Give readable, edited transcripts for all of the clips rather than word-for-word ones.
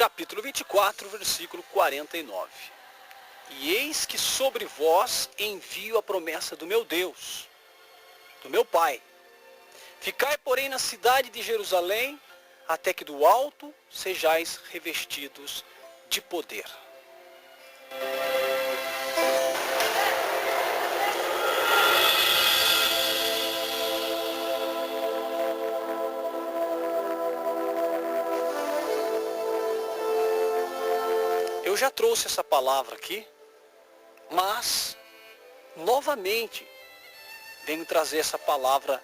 capítulo 24, versículo 49. E eis que sobre vós envio a promessa do meu Deus, do meu Pai. Ficai, porém, na cidade de Jerusalém, até que do alto sejais revestidos de poder. Eu já trouxe essa palavra aqui, mas, novamente, venho trazer essa palavra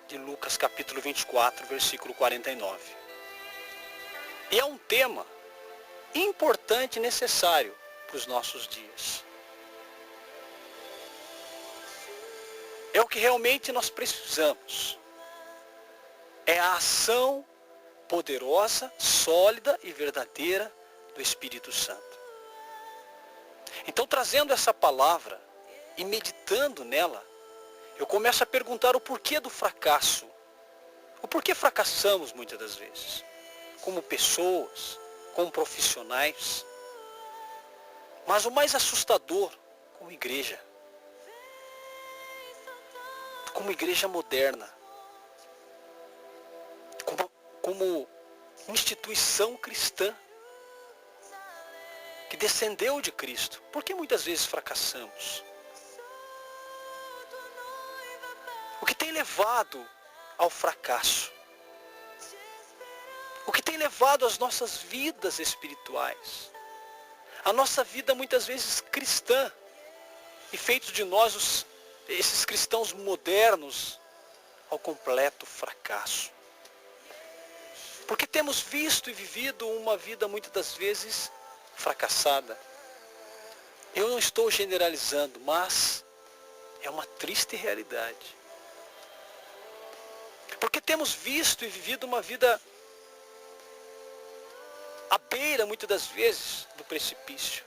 de Lucas capítulo 24, versículo 49. E é um tema importante e necessário para os nossos dias. É o que realmente nós precisamos. É a ação poderosa, sólida e verdadeira do Espírito Santo. Então, trazendo essa palavra e meditando nela, eu começo a perguntar o porquê do fracasso. O porquê fracassamos muitas das vezes. Como pessoas, como profissionais. Mas o mais assustador, como igreja. Como igreja moderna. Como instituição cristã. Que descendeu de Cristo. Por que muitas vezes fracassamos? O que tem levado ao fracasso? O que tem levado as nossas vidas espirituais? A nossa vida muitas vezes cristã. E feito de nós, esses cristãos modernos, ao completo fracasso. Porque temos visto e vivido uma vida muitas das vezes fracassada. Eu não estou generalizando, mas é uma triste realidade. Porque temos visto e vivido uma vida à beira, muitas das vezes, do precipício.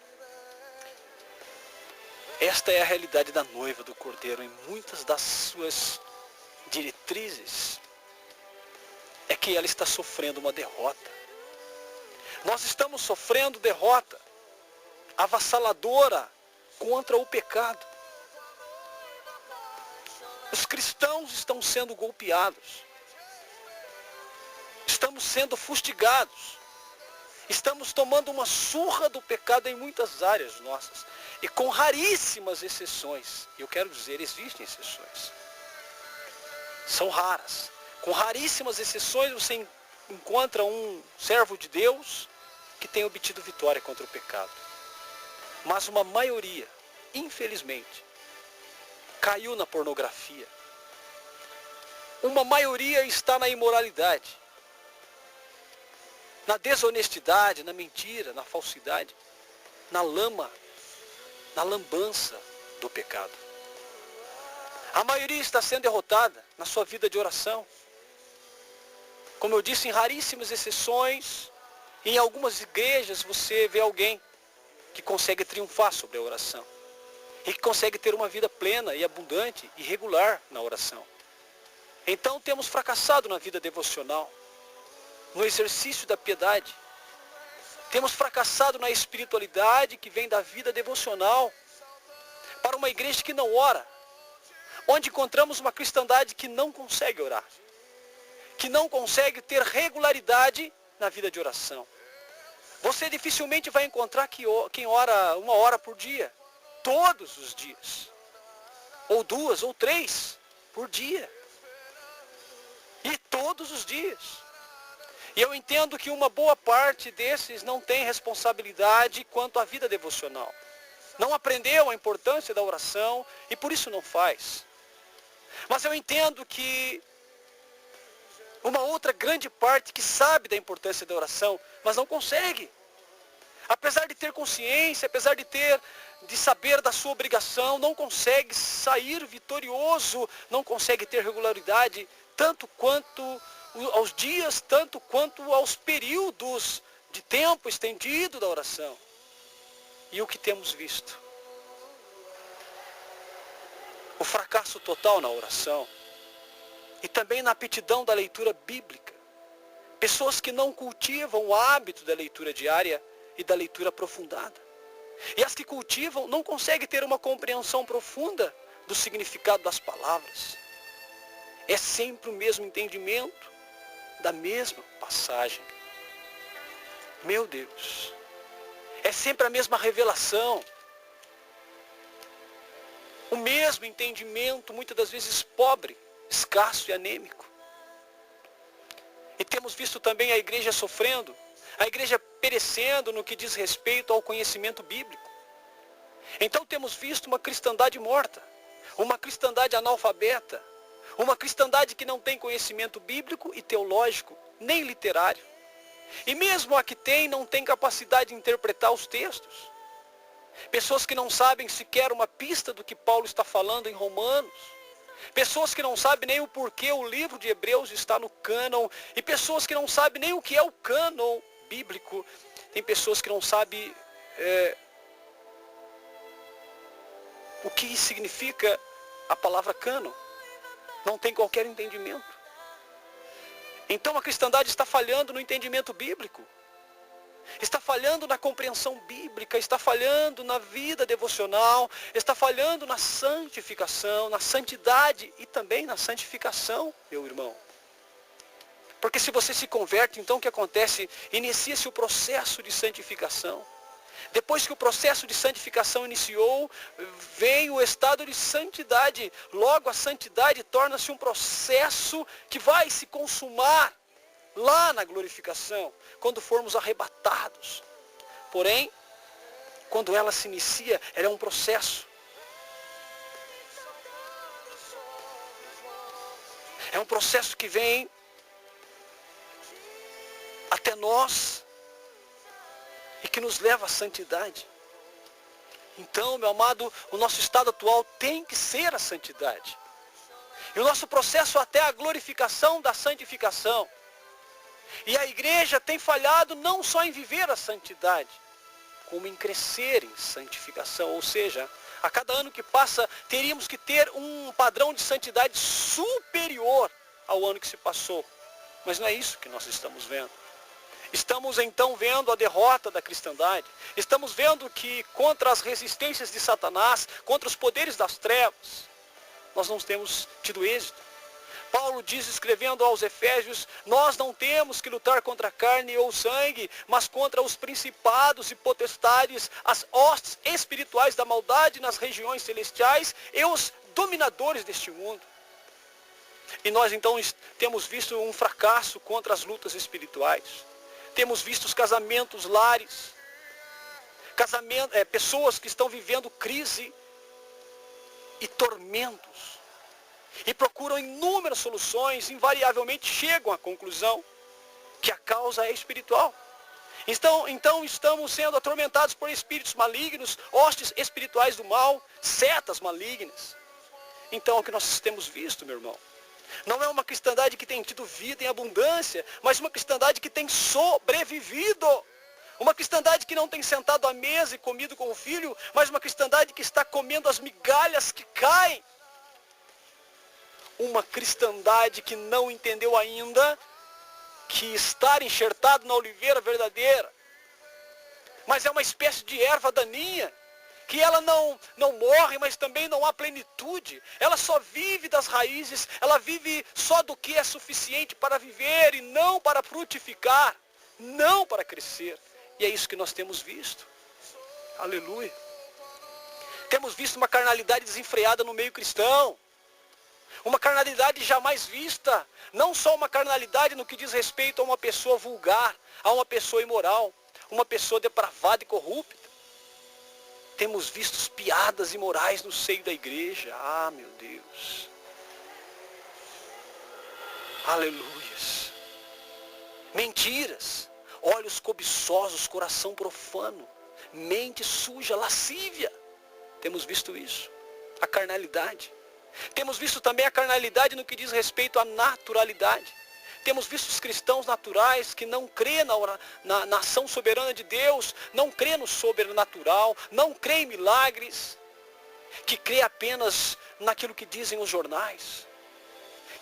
Esta é a realidade da noiva do Cordeiro em muitas das suas diretrizes. É que ela está sofrendo uma derrota. Nós estamos sofrendo derrota avassaladora contra o pecado. Os cristãos estão sendo golpeados. Estamos sendo fustigados. Estamos tomando uma surra do pecado em muitas áreas nossas. E com raríssimas exceções. Eu quero dizer, existem exceções. São raras. Com raríssimas exceções você encontra um servo de Deus que tem obtido vitória contra o pecado. Mas uma maioria, infelizmente, caiu na pornografia. Uma maioria está na imoralidade, na desonestidade, na mentira, na falsidade, na lama, na lambança do pecado. A maioria está sendo derrotada na sua vida de oração. Como eu disse, em raríssimas exceções, em algumas igrejas você vê alguém que consegue triunfar sobre a oração. E que consegue ter uma vida plena e abundante e regular na oração. Então temos fracassado na vida devocional, no exercício da piedade. Temos fracassado na espiritualidade que vem da vida devocional para uma igreja que não ora. Onde encontramos uma cristandade que não consegue orar. Que não consegue ter regularidade na vida de oração. Você dificilmente vai encontrar quem ora 1 hora por dia. Todos os dias. Ou 2 ou 3 por dia. E todos os dias. E eu entendo que uma boa parte desses não tem responsabilidade quanto à vida devocional. Não aprendeu a importância da oração e por isso não faz. Mas eu entendo que uma outra grande parte que sabe da importância da oração, mas não consegue. Apesar de ter consciência, apesar de saber da sua obrigação, não consegue sair vitorioso, não consegue ter regularidade, tanto quanto aos dias, tanto quanto aos períodos de tempo estendido da oração. E o que temos visto? O fracasso total na oração. E também na aptidão da leitura bíblica. Pessoas que não cultivam o hábito da leitura diária e da leitura aprofundada. E as que cultivam não conseguem ter uma compreensão profunda do significado das palavras. É sempre o mesmo entendimento da mesma passagem. Meu Deus, é sempre a mesma revelação. O mesmo entendimento, muitas das vezes pobre, escasso e anêmico. E temos visto também a igreja sofrendo, a igreja perecendo no que diz respeito ao conhecimento bíblico. Então temos visto uma cristandade morta, uma cristandade analfabeta, uma cristandade que não tem conhecimento bíblico e teológico, nem literário. E mesmo a que tem, não tem capacidade de interpretar os textos. Pessoas que não sabem sequer uma pista do que Paulo está falando em Romanos. Pessoas que não sabem nem o porquê o livro de Hebreus está no cânon. E pessoas que não sabem nem o que é o cânon bíblico. Tem pessoas que não sabem o que significa a palavra cânon. Não tem qualquer entendimento. Então a cristandade está falhando no entendimento bíblico. Está falhando na compreensão bíblica, está falhando na vida devocional, está falhando na santificação, na santidade e também na santificação, meu irmão. Porque se você se converte, então o que acontece? Inicia-se o processo de santificação. Depois que o processo de santificação iniciou, vem o estado de santidade. Logo a santidade torna-se um processo que vai se consumar lá na glorificação, quando formos arrebatados. Porém, quando ela se inicia, ela é um processo. É um processo que vem até nós e que nos leva à santidade. Então, meu amado, o nosso estado atual tem que ser a santidade. E o nosso processo até a glorificação da santificação. E a igreja tem falhado não só em viver a santidade, como em crescer em santificação. Ou seja, a cada ano que passa, teríamos que ter um padrão de santidade superior ao ano que se passou. Mas não é isso que nós estamos vendo. Estamos então vendo a derrota da cristandade. Estamos vendo que contra as resistências de Satanás, contra os poderes das trevas, nós não temos tido êxito. Paulo diz, escrevendo aos Efésios, nós não temos que lutar contra a carne ou sangue, mas contra os principados e potestades, as hostes espirituais da maldade nas regiões celestiais e os dominadores deste mundo. E nós então temos visto um fracasso contra as lutas espirituais. Temos visto os casamentos, lares, pessoas que estão vivendo crise e tormentos. E procuram inúmeras soluções, invariavelmente chegam à conclusão que a causa é espiritual. Então estamos sendo atormentados por espíritos malignos, hostes espirituais do mal, setas malignas. Então o que nós temos visto, meu irmão, não é uma cristandade que tem tido vida em abundância, mas uma cristandade que tem sobrevivido. Uma cristandade que não tem sentado à mesa e comido com o filho, mas uma cristandade que está comendo as migalhas que caem. Uma cristandade que não entendeu ainda que estar enxertado na oliveira verdadeira, mas é uma espécie de erva daninha, que ela não morre, mas também não há plenitude. Ela só vive das raízes, ela vive só do que é suficiente para viver e não para frutificar, não para crescer. E é isso que nós temos visto. Aleluia. Temos visto uma carnalidade desenfreada no meio cristão. Uma carnalidade jamais vista. Não só uma carnalidade no que diz respeito a uma pessoa vulgar, a uma pessoa imoral, uma pessoa depravada e corrupta. Temos visto piadas imorais no seio da igreja. Ah, meu Deus. Aleluias. Mentiras. Olhos cobiçosos, coração profano. Mente suja, lascívia. Temos visto isso. A carnalidade. Temos visto também a carnalidade no que diz respeito à naturalidade. Temos visto os cristãos naturais que não crê na ação soberana de Deus, não crê no sobrenatural, não crê em milagres, que crê apenas naquilo que dizem os jornais,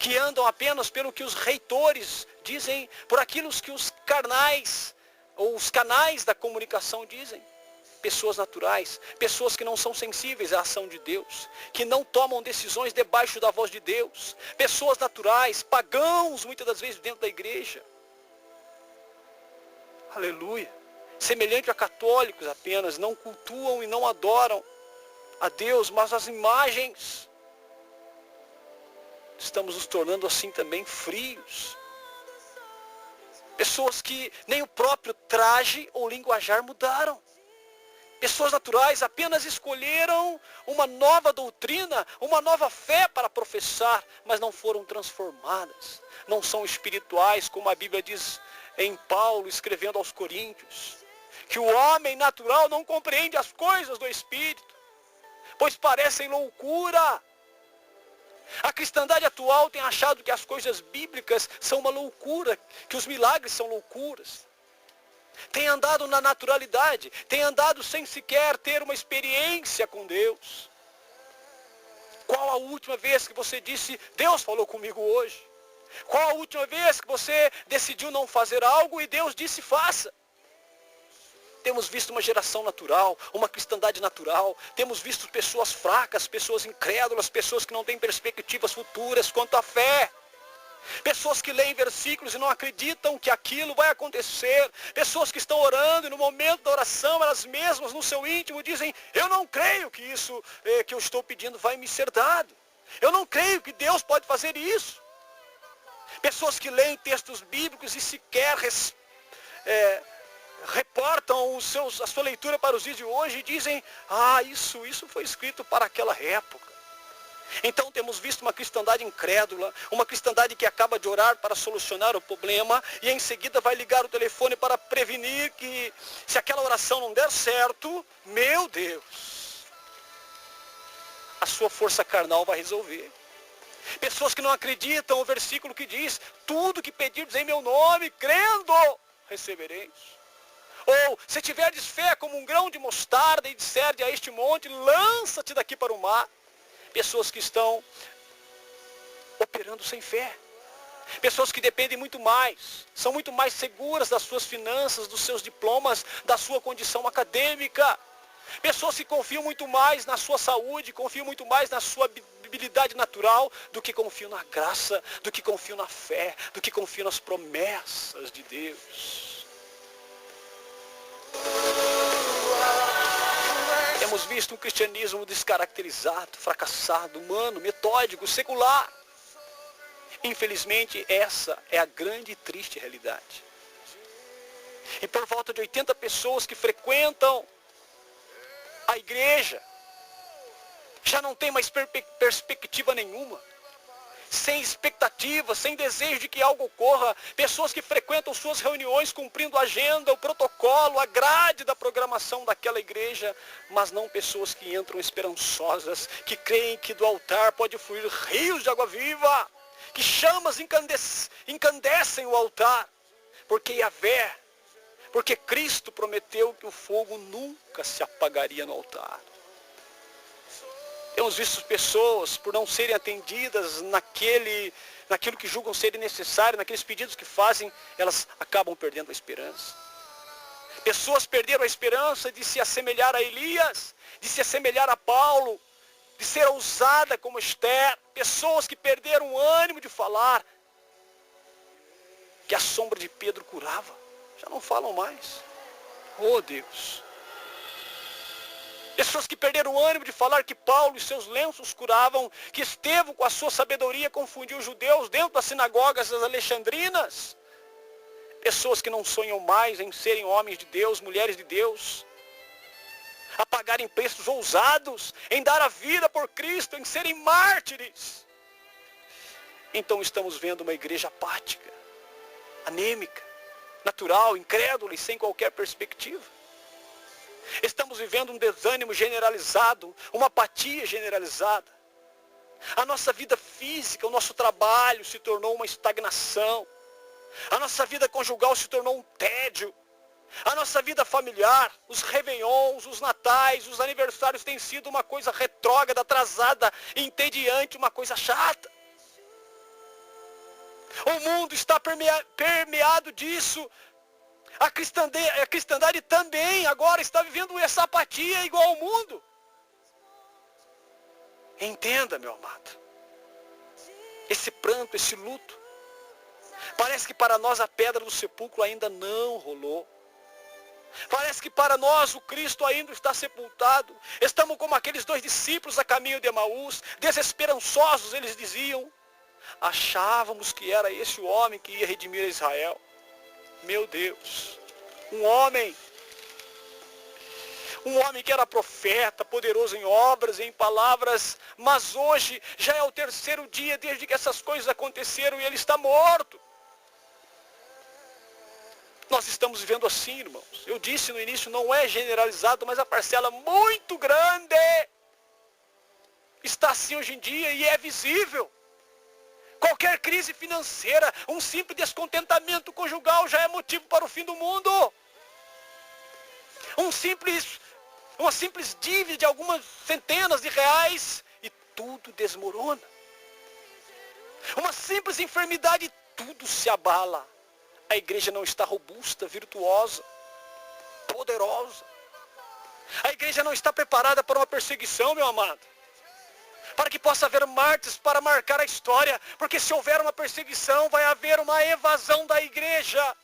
que andam apenas pelo que os reitores dizem, por aquilo que os carnais ou os canais da comunicação dizem. Pessoas naturais, pessoas que não são sensíveis à ação de Deus, que não tomam decisões debaixo da voz de Deus, pessoas naturais, pagãos muitas das vezes dentro da igreja. Aleluia. Semelhante a católicos apenas, não cultuam e não adoram a Deus, mas as imagens. Estamos nos tornando assim também frios. Pessoas que nem o próprio traje ou linguajar mudaram. Pessoas naturais apenas escolheram uma nova doutrina, uma nova fé para professar, mas não foram transformadas. Não são espirituais, como a Bíblia diz em Paulo, escrevendo aos Coríntios, que o homem natural não compreende as coisas do Espírito, pois parecem loucura. A cristandade atual tem achado que as coisas bíblicas são uma loucura, que os milagres são loucuras. Tem andado na naturalidade, tem andado sem sequer ter uma experiência com Deus. Qual a última vez que você disse, Deus falou comigo hoje? Qual a última vez que você decidiu não fazer algo e Deus disse, faça? Temos visto uma geração natural, uma cristandade natural. Temos visto pessoas fracas, pessoas incrédulas, pessoas que não têm perspectivas futuras quanto à fé. Pessoas que leem versículos e não acreditam que aquilo vai acontecer. Pessoas que estão orando e no momento da oração, elas mesmas no seu íntimo dizem, eu não creio que isso que eu estou pedindo vai me ser dado. Eu não creio que Deus pode fazer isso. Pessoas que leem textos bíblicos e sequer reportam a sua leitura para os dias de hoje e dizem, isso foi escrito para aquela época. Então temos visto uma cristandade incrédula, uma cristandade que acaba de orar para solucionar o problema e em seguida vai ligar o telefone para prevenir que se aquela oração não der certo, meu Deus, a sua força carnal vai resolver. Pessoas que não acreditam no versículo que diz, tudo que pedirdes em meu nome, crendo, recebereis. Ou, se tiverdes fé como um grão de mostarda e disserdes a este monte, lança-te daqui para o mar. Pessoas que estão operando sem fé. Pessoas que dependem muito mais, são muito mais seguras das suas finanças, dos seus diplomas, da sua condição acadêmica. Pessoas que confiam muito mais na sua saúde, confiam muito mais na sua habilidade natural, do que confiam na graça, do que confiam na fé, do que confiam nas promessas de Deus. Temos visto um cristianismo descaracterizado, fracassado, humano, metódico, secular. Infelizmente, essa é a grande e triste realidade. E por volta de 80 pessoas que frequentam a igreja, já não tem mais perspectiva nenhuma. Sem expectativa, sem desejo de que algo ocorra. Pessoas que frequentam suas reuniões cumprindo a agenda, o protocolo, a grade da programação daquela igreja, mas não pessoas que entram esperançosas, que creem que do altar pode fluir rios de água viva, que chamas encandecem o altar, porque Cristo prometeu que o fogo nunca se apagaria no altar. Temos visto pessoas, por não serem atendidas naquilo que julgam serem necessário, naqueles pedidos que fazem, elas acabam perdendo a esperança. Pessoas perderam a esperança de se assemelhar a Elias, de se assemelhar a Paulo, de ser ousada como Esther. Pessoas que perderam o ânimo de falar, que a sombra de Pedro curava, já não falam mais. Oh Deus! Pessoas que perderam o ânimo de falar que Paulo e seus lenços curavam, que Estevão com a sua sabedoria confundiu os judeus dentro das sinagogas das alexandrinas. Pessoas que não sonham mais em serem homens de Deus, mulheres de Deus, a pagarem preços ousados, em dar a vida por Cristo, em serem mártires. Então estamos vendo uma igreja apática, anêmica, natural, incrédula e sem qualquer perspectiva. Estamos vivendo um desânimo generalizado, uma apatia generalizada. A nossa vida física, o nosso trabalho se tornou uma estagnação. A nossa vida conjugal se tornou um tédio. A nossa vida familiar, os réveillons, os natais, os aniversários têm sido uma coisa retrógrada, atrasada, entediante, uma coisa chata. O mundo está permeado disso. A cristandade também agora está vivendo essa apatia igual ao mundo. Entenda, meu amado. Esse pranto, esse luto. Parece que para nós a pedra do sepulcro ainda não rolou. Parece que para nós o Cristo ainda está sepultado. Estamos como aqueles 2 discípulos a caminho de Emaús, desesperançosos, eles diziam. Achávamos que era esse o homem que ia redimir Israel. Meu Deus, um homem que era profeta, poderoso em obras e em palavras, mas hoje já é o 3º dia desde que essas coisas aconteceram e ele está morto. Nós estamos vivendo assim, irmãos. Eu disse no início, não é generalizado, mas a parcela muito grande está assim hoje em dia e é visível. Qualquer crise financeira, um simples descontentamento conjugal já é motivo para o fim do mundo. Uma simples dívida de algumas centenas de reais e tudo desmorona. Uma simples enfermidade, tudo se abala. A igreja não está robusta, virtuosa, poderosa. A igreja não está preparada para uma perseguição, meu amado. Para que possa haver mártires para marcar a história. Porque se houver uma perseguição, vai haver uma evasão da igreja.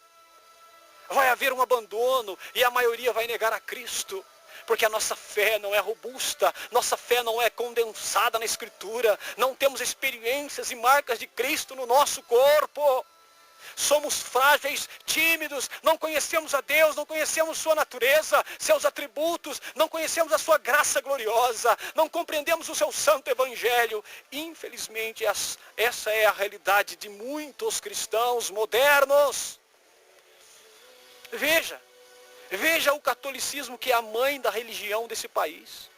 Vai haver um abandono e a maioria vai negar a Cristo. Porque a nossa fé não é robusta, nossa fé não é condensada na Escritura. Não temos experiências e marcas de Cristo no nosso corpo. Somos frágeis, tímidos, não conhecemos a Deus, não conhecemos sua natureza, seus atributos, não conhecemos a sua graça gloriosa, não compreendemos o seu santo evangelho. Infelizmente, essa é a realidade de muitos cristãos modernos. Veja o catolicismo, que é a mãe da religião desse país.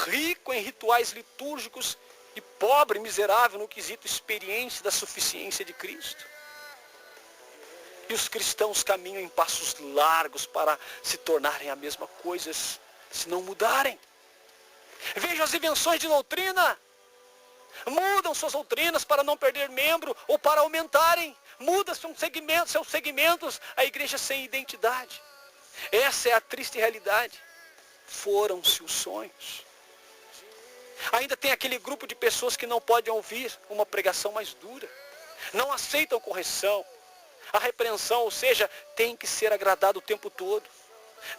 Rico em rituais litúrgicos e pobre, miserável no quesito experiência da suficiência de Cristo. E os cristãos caminham em passos largos para se tornarem a mesma coisa, se não mudarem. Veja as invenções de doutrina. Mudam suas doutrinas para não perder membro ou para aumentarem. Mudam seus segmentos, a igreja sem identidade. Essa é a triste realidade. Foram-se os sonhos. Ainda tem aquele grupo de pessoas que não podem ouvir uma pregação mais dura. Não aceitam correção. A repreensão, ou seja, tem que ser agradado o tempo todo.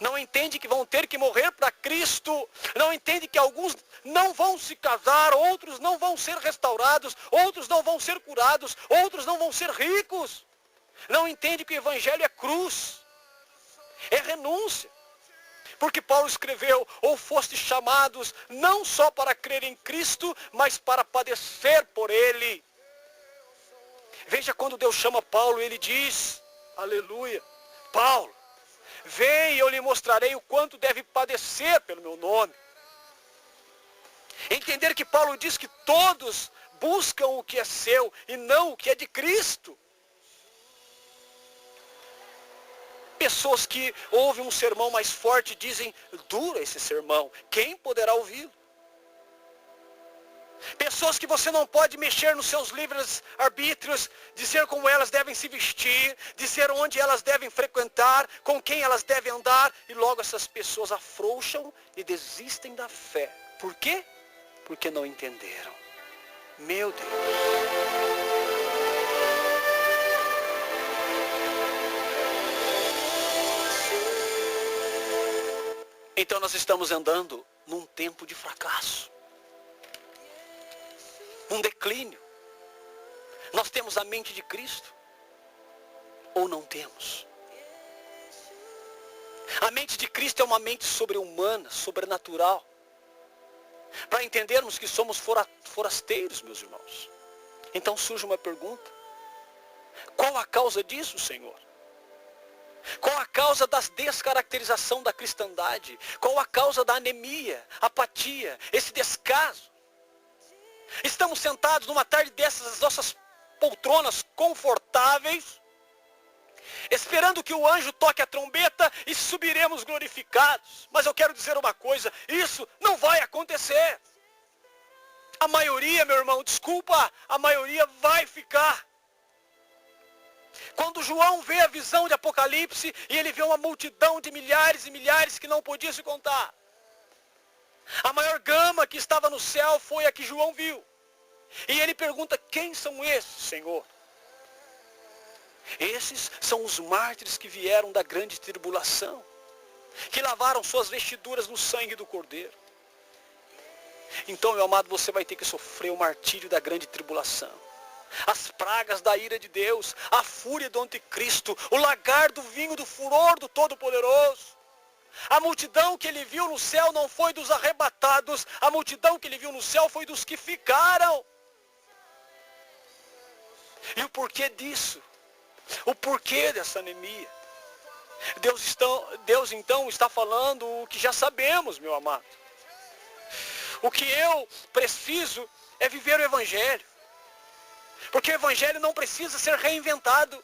Não entende que vão ter que morrer para Cristo. Não entende que alguns não vão se casar, outros não vão ser restaurados, outros não vão ser curados, outros não vão ser ricos. Não entende que o evangelho é cruz, é renúncia. Porque Paulo escreveu, ou fostes chamados não só para crer em Cristo, mas para padecer por Ele. Veja quando Deus chama Paulo, ele diz, aleluia, Paulo, vem e eu lhe mostrarei o quanto deve padecer pelo meu nome. Entender que Paulo diz que todos buscam o que é seu e não o que é de Cristo. Pessoas que ouvem um sermão mais forte dizem, dura esse sermão, quem poderá ouvi-lo? Pessoas que você não pode mexer nos seus livres arbítrios, dizer como elas devem se vestir, dizer onde elas devem frequentar, com quem elas devem andar, e logo essas pessoas afrouxam e desistem da fé. Por quê? Porque não entenderam. Meu Deus. Então nós estamos andando num tempo de fracasso. Um declínio. Nós temos a mente de Cristo ou não temos? A mente de Cristo é uma mente sobre-humana, sobrenatural. Para entendermos que somos forasteiros, meus irmãos. Então surge uma pergunta. Qual a causa disso, Senhor? Qual a causa da descaracterização da cristandade? Qual a causa da anemia, apatia, esse descaso? Estamos sentados numa tarde dessas, as nossas poltronas confortáveis, esperando que o anjo toque a trombeta e subiremos glorificados. Mas eu quero dizer uma coisa, isso não vai acontecer. A maioria, meu irmão, desculpa, a maioria vai ficar. Quando João vê a visão de Apocalipse e ele vê uma multidão de milhares e milhares que não podia se contar. A maior gama que estava no céu foi a que João viu. E ele pergunta, quem são esses, Senhor? Esses são os mártires que vieram da grande tribulação, que lavaram suas vestiduras no sangue do Cordeiro. Então, meu amado, você vai ter que sofrer o martírio da grande tribulação. As pragas da ira de Deus, a fúria do anticristo, o lagar do vinho do furor do Todo-Poderoso. A multidão que ele viu no céu não foi dos arrebatados, a multidão que ele viu no céu foi dos que ficaram. E o porquê disso? O porquê dessa anemia? Deus então está falando o que já sabemos, meu amado. O que eu preciso é viver o Evangelho. Porque o Evangelho não precisa ser reinventado.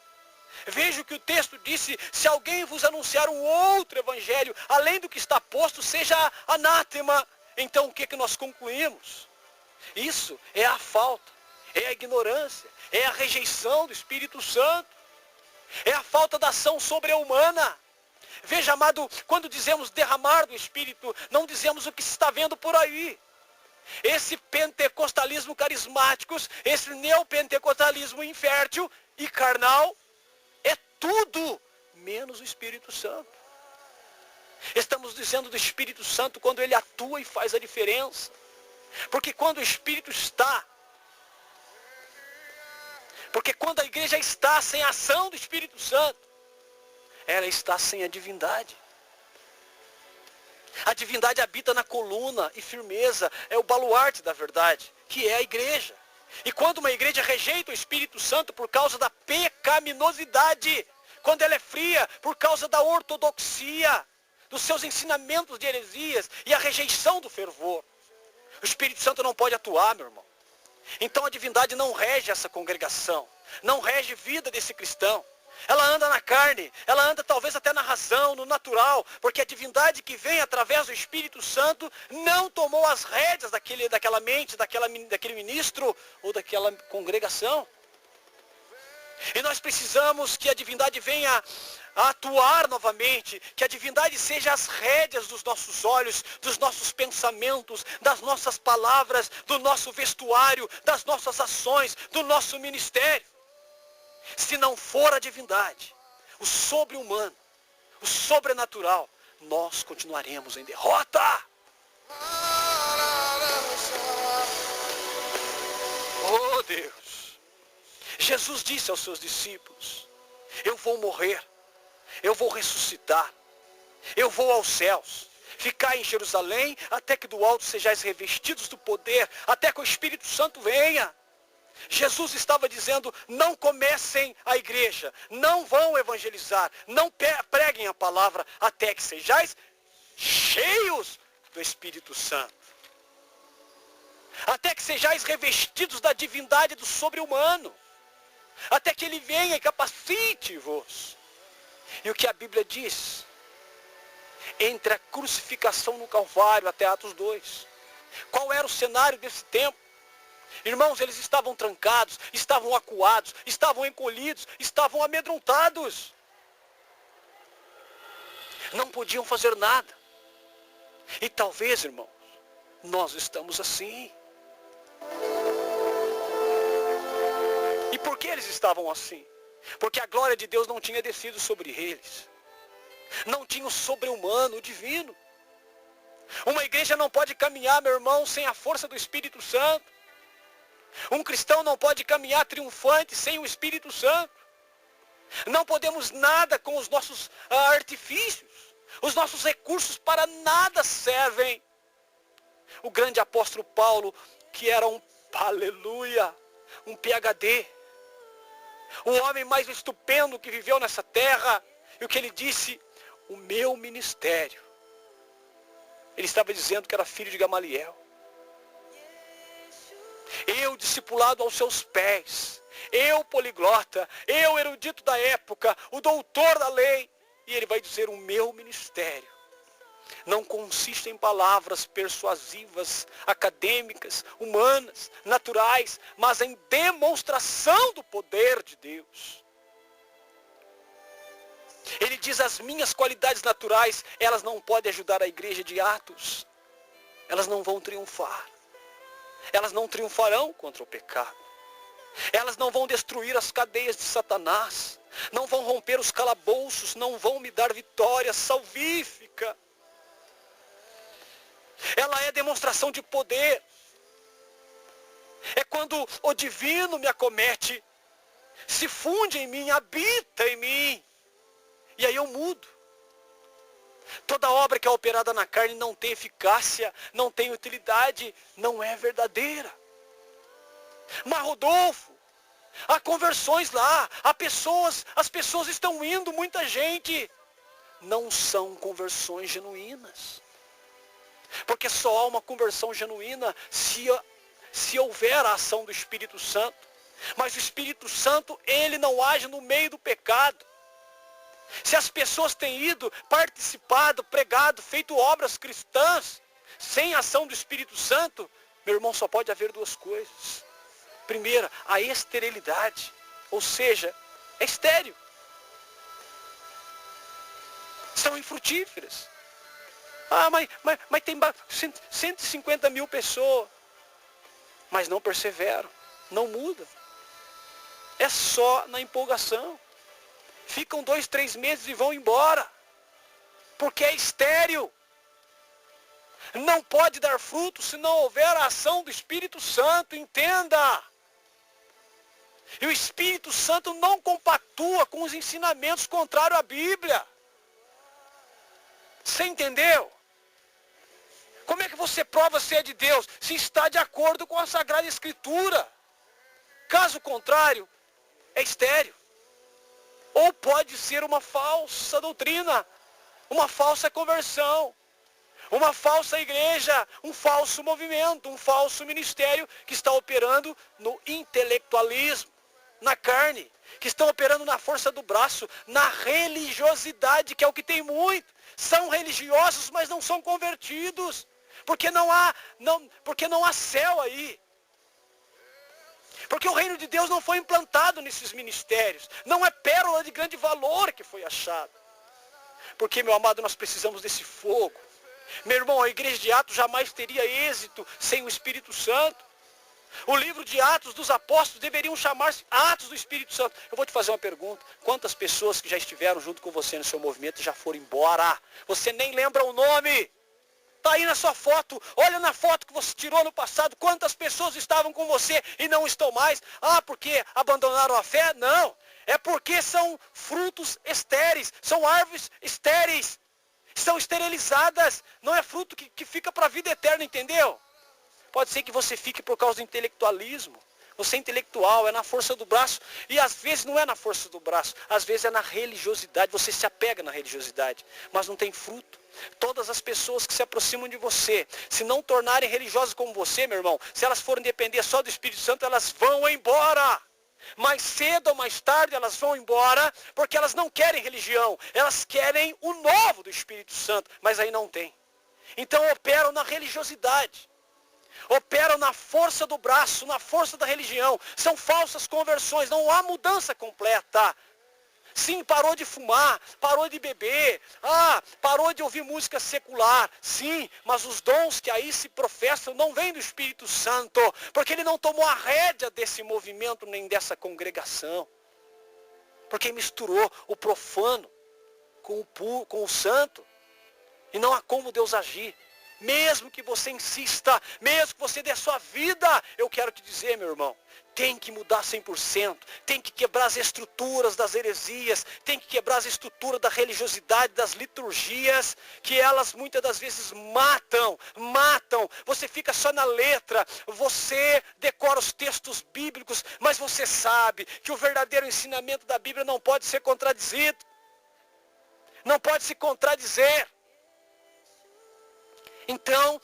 Veja o que o texto disse, se alguém vos anunciar um outro Evangelho, além do que está posto, seja anátema. Então o que nós concluímos? Isso é a falta, é a ignorância, é a rejeição do Espírito Santo. É a falta da ação sobre-humana. Veja, amado, quando dizemos derramar do Espírito, não dizemos o que se está vendo por aí. Esse pentecostalismo carismáticos, esse neopentecostalismo infértil e carnal, é tudo menos o Espírito Santo. Estamos dizendo do Espírito Santo quando ele atua e faz a diferença. Porque quando o Espírito está, porque quando a igreja está sem a ação do Espírito Santo, ela está sem a divindade. A divindade habita na coluna e firmeza, é o baluarte da verdade, que é a igreja. E quando uma igreja rejeita o Espírito Santo por causa da pecaminosidade, quando ela é fria por causa da ortodoxia, dos seus ensinamentos de heresias e a rejeição do fervor, o Espírito Santo não pode atuar, meu irmão. Então a divindade não rege essa congregação, não rege a vida desse cristão. Ela anda na carne, ela anda talvez até na razão, no natural, porque a divindade que vem através do Espírito Santo não tomou as rédeas daquela mente, daquele ministro ou daquela congregação. E nós precisamos que a divindade venha a atuar novamente, que a divindade seja as rédeas dos nossos olhos, dos nossos pensamentos, das nossas palavras, do nosso vestuário, das nossas ações, do nosso ministério. Se não for a divindade, o sobre-humano, o sobrenatural, nós continuaremos em derrota. Oh Deus! Jesus disse aos seus discípulos, eu vou morrer, eu vou ressuscitar, eu vou aos céus, ficar em Jerusalém até que do alto sejais revestidos do poder, até que o Espírito Santo venha. Jesus estava dizendo, não comecem a igreja, não vão evangelizar, não preguem a palavra até que sejais cheios do Espírito Santo. Até que sejais revestidos da divindade do sobre-humano. Até que ele venha e capacite-vos. E o que a Bíblia diz? Entre a crucificação no Calvário até Atos 2. Qual era o cenário desse tempo? Irmãos, eles estavam trancados, estavam acuados, estavam encolhidos, estavam amedrontados. Não podiam fazer nada. E talvez, irmãos, nós estamos assim. E por que eles estavam assim? Porque a glória de Deus não tinha descido sobre eles. Não tinha o sobre-humano, o divino. Uma igreja não pode caminhar, meu irmão, sem a força do Espírito Santo. Um cristão não pode caminhar triunfante sem o Espírito Santo. Não podemos nada com os nossos artifícios. Os nossos recursos para nada servem. O grande apóstolo Paulo, que era um PhD. O homem mais estupendo que viveu nessa terra. E o que ele disse? O meu ministério. Ele estava dizendo que era filho de Gamaliel. Eu discipulado aos seus pés, eu poliglota, eu erudito da época, o doutor da lei. E ele vai dizer, o meu ministério não consiste em palavras persuasivas, acadêmicas, humanas, naturais, mas em demonstração do poder de Deus. Ele diz: as minhas qualidades naturais, elas não podem ajudar a igreja de Atos. Elas não vão triunfar. Elas não triunfarão contra o pecado. Elas não vão destruir as cadeias de Satanás. Não vão romper os calabouços. Não vão me dar vitória salvífica. Ela é demonstração de poder. É quando o divino me acomete, se funde em mim, habita em mim. E aí eu mudo. Toda obra que é operada na carne não tem eficácia, não tem utilidade, não é verdadeira. Mas Rodolfo, há conversões lá, as pessoas estão indo, muita gente. Não são conversões genuínas. Porque só há uma conversão genuína se houver a ação do Espírito Santo. Mas o Espírito Santo, ele não age no meio do pecado. Se as pessoas têm ido, participado, pregado, feito obras cristãs, sem ação do Espírito Santo, meu irmão, só pode haver duas coisas. Primeira, a esterilidade, ou seja, é estéril. São infrutíferas. Mas tem 150 mil pessoas, mas não perseveram, não mudam. É só na empolgação. Ficam 2, 3 meses e vão embora. Porque é estéril. Não pode dar fruto se não houver a ação do Espírito Santo, entenda. E o Espírito Santo não compactua com os ensinamentos contrários à Bíblia. Você entendeu? Como é que você prova se é de Deus? Se está de acordo com a Sagrada Escritura. Caso contrário, é estéril. Ou pode ser uma falsa doutrina, uma falsa conversão, uma falsa igreja, um falso movimento, um falso ministério que está operando no intelectualismo, na carne, que estão operando na força do braço, na religiosidade, que é o que tem muito. São religiosos, mas não são convertidos, porque não há céu aí. Porque o reino de Deus não foi implantado nesses ministérios. Não é pérola de grande valor que foi achada. Porque, meu amado, nós precisamos desse fogo. Meu irmão, a igreja de Atos jamais teria êxito sem o Espírito Santo. O livro de Atos dos Apóstolos deveriam chamar-se Atos do Espírito Santo. Eu vou te fazer uma pergunta. Quantas pessoas que já estiveram junto com você no seu movimento já foram embora? Você nem lembra o nome. Está aí na sua foto, olha na foto que você tirou no passado, quantas pessoas estavam com você e não estão mais. Ah, porque abandonaram a fé? Não, é porque são frutos estéreis, são árvores estéreis, são esterilizadas, não é fruto que fica para a vida eterna, entendeu? Pode ser que você fique por causa do intelectualismo. Você é intelectual, é na força do braço. E às vezes não é na força do braço. Às vezes é na religiosidade. Você se apega na religiosidade. Mas não tem fruto. Todas as pessoas que se aproximam de você, se não tornarem religiosas como você, meu irmão, se elas forem depender só do Espírito Santo, elas vão embora. Mais cedo ou mais tarde elas vão embora, porque elas não querem religião. Elas querem o novo do Espírito Santo. Mas aí não tem. Então operam na religiosidade. Operam na força do braço, na força da religião. São falsas conversões, não há mudança completa. Sim, parou de fumar, parou de beber, parou de ouvir música secular. Sim, mas os dons que aí se professam não vêm do Espírito Santo, porque ele não tomou a rédea desse movimento nem dessa congregação. Porque misturou o profano com o santo. E não há como Deus agir. Mesmo que você insista, mesmo que você dê a sua vida, eu quero te dizer, meu irmão, tem que mudar 100%, tem que quebrar as estruturas das heresias, tem que quebrar as estruturas da religiosidade, das liturgias, que elas muitas das vezes matam, você fica só na letra, você decora os textos bíblicos, mas você sabe que o verdadeiro ensinamento da Bíblia não pode ser contradizido, não pode se contradizer. Então,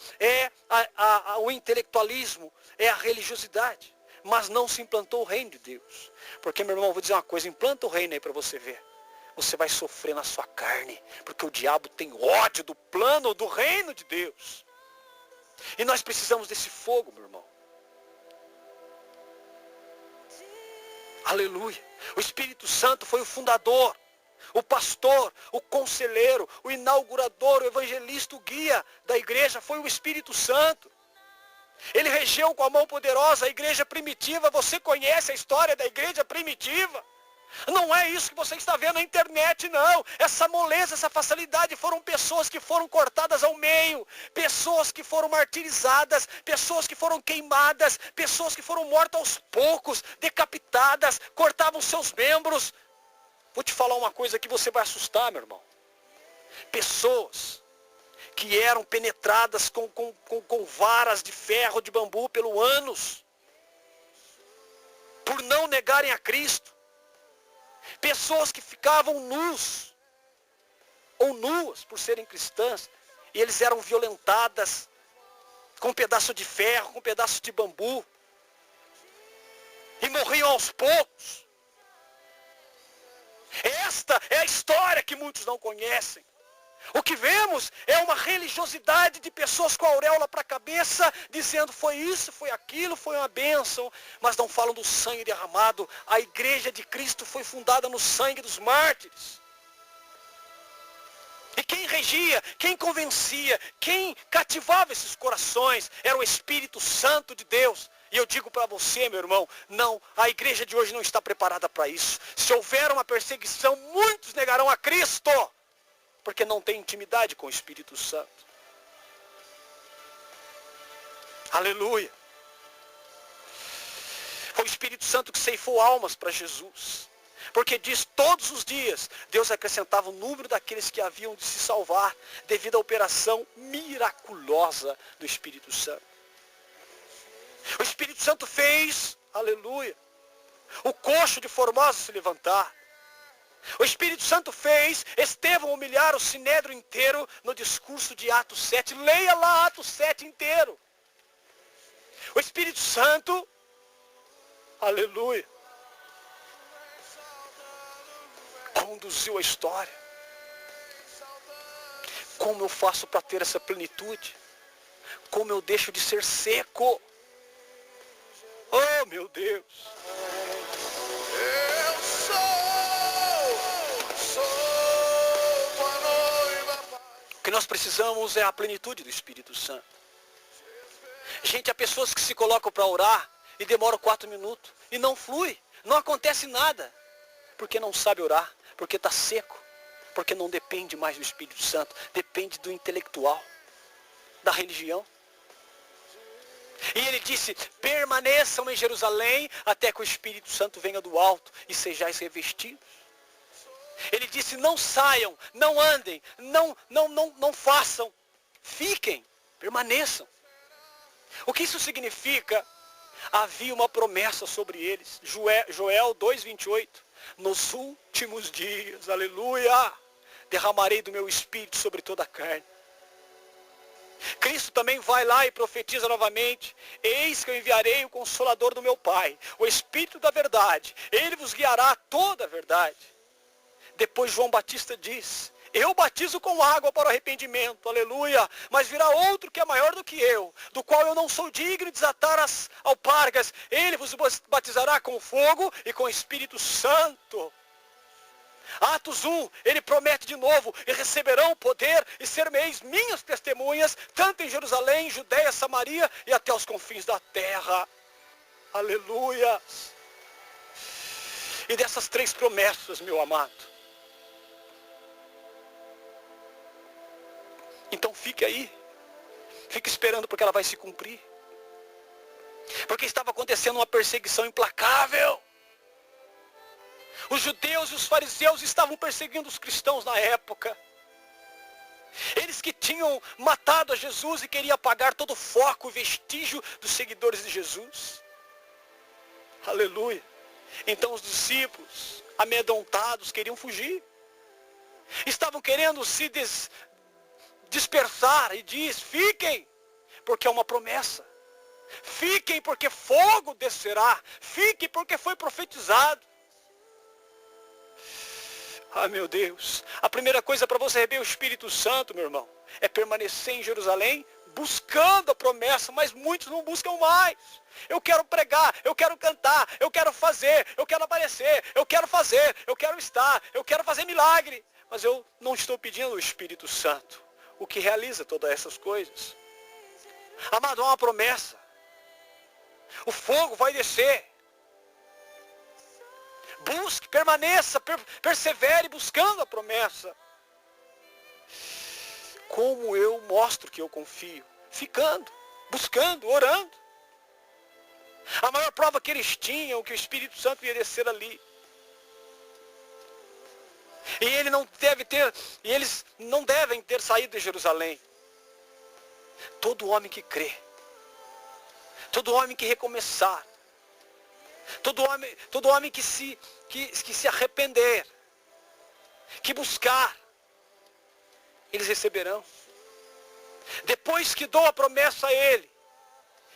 o intelectualismo, é a religiosidade. Mas não se implantou o reino de Deus. Porque, meu irmão, eu vou dizer uma coisa, implanta o reino aí para você ver. Você vai sofrer na sua carne, porque o diabo tem ódio do plano do reino de Deus. E nós precisamos desse fogo, meu irmão. Aleluia. O Espírito Santo foi o fundador. O pastor, o conselheiro, o inaugurador, o evangelista, o guia da igreja foi o Espírito Santo. Ele regeu com a mão poderosa a igreja primitiva. Você conhece a história da igreja primitiva? Não é isso que você está vendo na internet, não. Essa moleza, essa facilidade foram pessoas que foram cortadas ao meio, pessoas que foram martirizadas, pessoas que foram queimadas, pessoas que foram mortas aos poucos, decapitadas, cortavam seus membros. Vou te falar uma coisa que você vai assustar, meu irmão. Pessoas que eram penetradas com varas de ferro, de bambu, pelo ânus, por não negarem a Cristo. Pessoas que ficavam nus, ou nuas por serem cristãs, e eles eram violentadas com um pedaço de ferro, com um pedaço de bambu, e morriam aos poucos. Esta é a história que muitos não conhecem. O que vemos é uma religiosidade de pessoas com a auréola para a cabeça, dizendo foi isso, foi aquilo, foi uma bênção, mas não falam do sangue derramado. A igreja de Cristo foi fundada no sangue dos mártires. E quem regia, quem convencia, quem cativava esses corações era o Espírito Santo de Deus. E eu digo para você, meu irmão, não, a igreja de hoje não está preparada para isso. Se houver uma perseguição, muitos negarão a Cristo, porque não tem intimidade com o Espírito Santo. Aleluia. Foi o Espírito Santo que ceifou almas para Jesus. Porque diz, todos os dias, Deus acrescentava o número daqueles que haviam de se salvar, devido à operação miraculosa do Espírito Santo. O Espírito Santo fez, aleluia, o coxo de Formosa se levantar. O Espírito Santo fez Estevão humilhar o sinédrio inteiro no discurso de Atos 7. Leia lá Atos 7 inteiro. O Espírito Santo, aleluia, conduziu a história. Como eu faço para ter essa plenitude? Como eu deixo de ser seco? Oh, meu Deus! O que nós precisamos é a plenitude do Espírito Santo. Gente, há pessoas que se colocam para orar e demoram 4 minutos e não flui, não acontece nada, porque não sabe orar, porque está seco, porque não depende mais do Espírito Santo, depende do intelectual, da religião. E ele disse, permaneçam em Jerusalém até que o Espírito Santo venha do alto e sejais revestidos. Ele disse, não saiam, não andem, não façam, fiquem, permaneçam. O que isso significa? Havia uma promessa sobre eles. Joel 2:28. Nos últimos dias, aleluia, derramarei do meu Espírito sobre toda a carne. Cristo também vai lá e profetiza novamente, eis que eu enviarei o Consolador do meu Pai, o Espírito da verdade, ele vos guiará a toda a verdade. Depois João Batista diz, eu batizo com água para o arrependimento, aleluia, mas virá outro que é maior do que eu, do qual eu não sou digno de desatar as alpargas, ele vos batizará com fogo e com o Espírito Santo. Atos 1, ele promete de novo, e receberão o poder e ser-me-eis minhas testemunhas, tanto em Jerusalém, Judeia, Samaria e até os confins da terra. Aleluia. E dessas 3 promessas, meu amado, então fique aí, fique esperando porque ela vai se cumprir. Porque estava acontecendo uma perseguição implacável. Os judeus e os fariseus estavam perseguindo os cristãos na época. Eles que tinham matado a Jesus e queriam apagar todo o foco e vestígio dos seguidores de Jesus. Aleluia. Então os discípulos, amedrontados, queriam fugir. Estavam querendo se dispersar e diz, fiquem, porque é uma promessa. Fiquem porque fogo descerá. Fiquem porque foi profetizado. Ah, meu Deus, a primeira coisa para você receber o Espírito Santo, meu irmão, é permanecer em Jerusalém buscando a promessa, mas muitos não buscam mais. Eu quero pregar, eu quero cantar, eu quero fazer, eu quero aparecer, eu quero fazer, eu quero estar, eu quero fazer milagre. Mas eu não estou pedindo o Espírito Santo, o que realiza todas essas coisas. Amado, há uma promessa. O fogo vai descer. Busque, permaneça, persevere buscando a promessa. Como eu mostro que eu confio? Ficando, buscando, orando. A maior prova que eles tinham, que o Espírito Santo ia descer ali. E eles não devem ter saído de Jerusalém. Todo homem que crê, todo homem que recomeçar, todo homem que se arrepender, que buscar, eles receberão. Depois que dou a promessa a ele,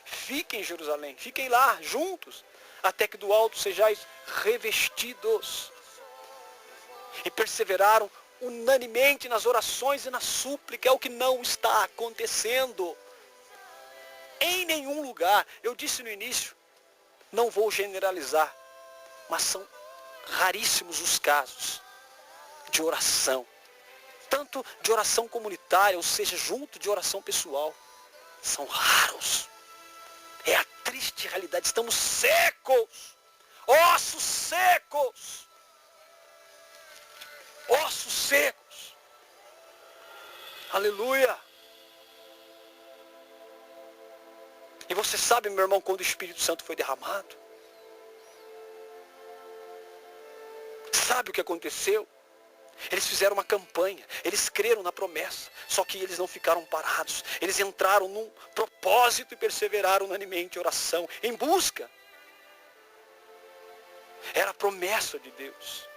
fiquem em Jerusalém, fiquem lá juntos, até que do alto sejais revestidos. E perseveraram unanimemente nas orações e na súplica, é o que não está acontecendo em nenhum lugar. Eu disse no início, não vou generalizar, mas são raríssimos os casos de oração, tanto de oração comunitária, ou seja, junto de oração pessoal. São raros. É a triste realidade. Estamos secos, ossos secos, ossos secos. Aleluia. E você sabe, meu irmão, quando o Espírito Santo foi derramado? Sabe o que aconteceu? Eles fizeram uma campanha, eles creram na promessa, só que eles não ficaram parados. Eles entraram num propósito e perseveraram unanimemente em oração, em busca. Era a promessa de Deus.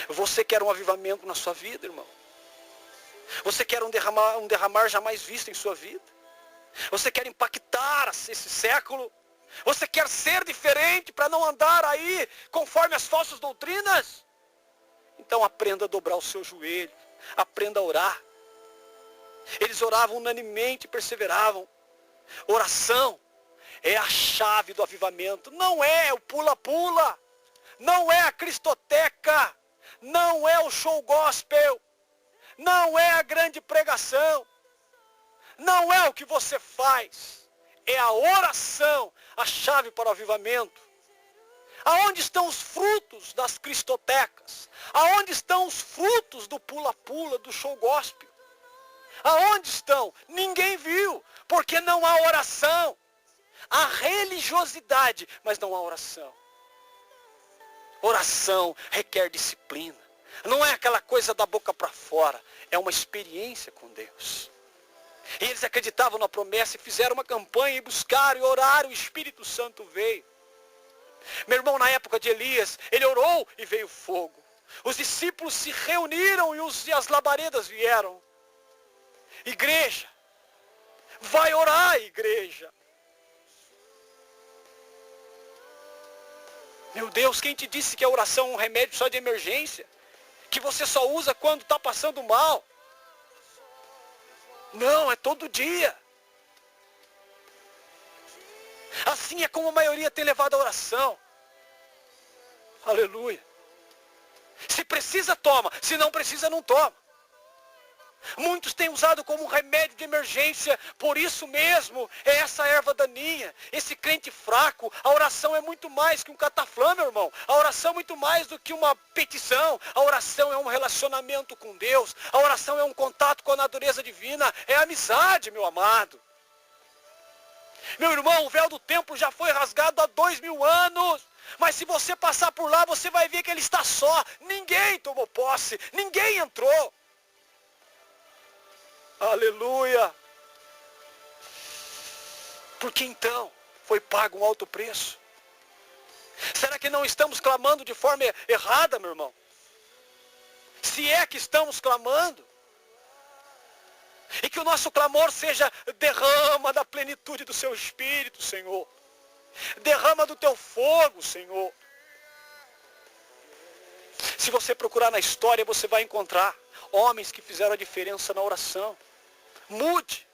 Você quer um avivamento na sua vida, irmão? Você quer um derramar jamais visto em sua vida? Você quer impactar esse século? Você quer ser diferente para não andar aí conforme as falsas doutrinas? Então aprenda a dobrar o seu joelho, aprenda a orar. Eles oravam unanimemente e perseveravam. Oração é a chave do avivamento, não é o pula-pula, não é a cristoteca, não é o show gospel, não é a grande pregação, não é o que você faz, é a oração, a chave para o avivamento. Aonde estão os frutos das cristotecas? Aonde estão os frutos do pula-pula, do show gospel? Aonde estão? Ninguém viu, porque não há oração. Há religiosidade, mas não há oração. Oração requer disciplina. Não é aquela coisa da boca para fora, é uma experiência com Deus. E eles acreditavam na promessa e fizeram uma campanha e buscaram e oraram, o Espírito Santo veio. Meu irmão, na época de Elias, ele orou e veio fogo. Os discípulos se reuniram e as labaredas vieram. Igreja, vai orar, igreja. Meu Deus, quem te disse que a oração é um remédio só de emergência? Que você só usa quando está passando mal? Não, é todo dia. Assim é como a maioria tem levado a oração. Aleluia. Se precisa, toma. Se não precisa, não toma. Muitos têm usado como remédio de emergência. Por isso mesmo, é essa erva daninha. Esse crente fraco. A oração é muito mais que um cataflã, meu irmão. A oração é muito mais do que uma petição. A oração é um relacionamento com Deus. A oração é um contato com a natureza divina. É amizade, meu amado. Meu irmão, o véu do templo já foi rasgado há 2000 anos. Mas se você passar por lá, você vai ver que ele está só. Ninguém tomou posse. Ninguém entrou. Aleluia. Porque então foi pago um alto preço. Será que não estamos clamando de forma errada, meu irmão? Se é que estamos clamando. E que o nosso clamor seja: derrama da plenitude do seu Espírito, Senhor. Derrama do teu fogo, Senhor. Se você procurar na história, você vai encontrar homens que fizeram a diferença na oração. Mude.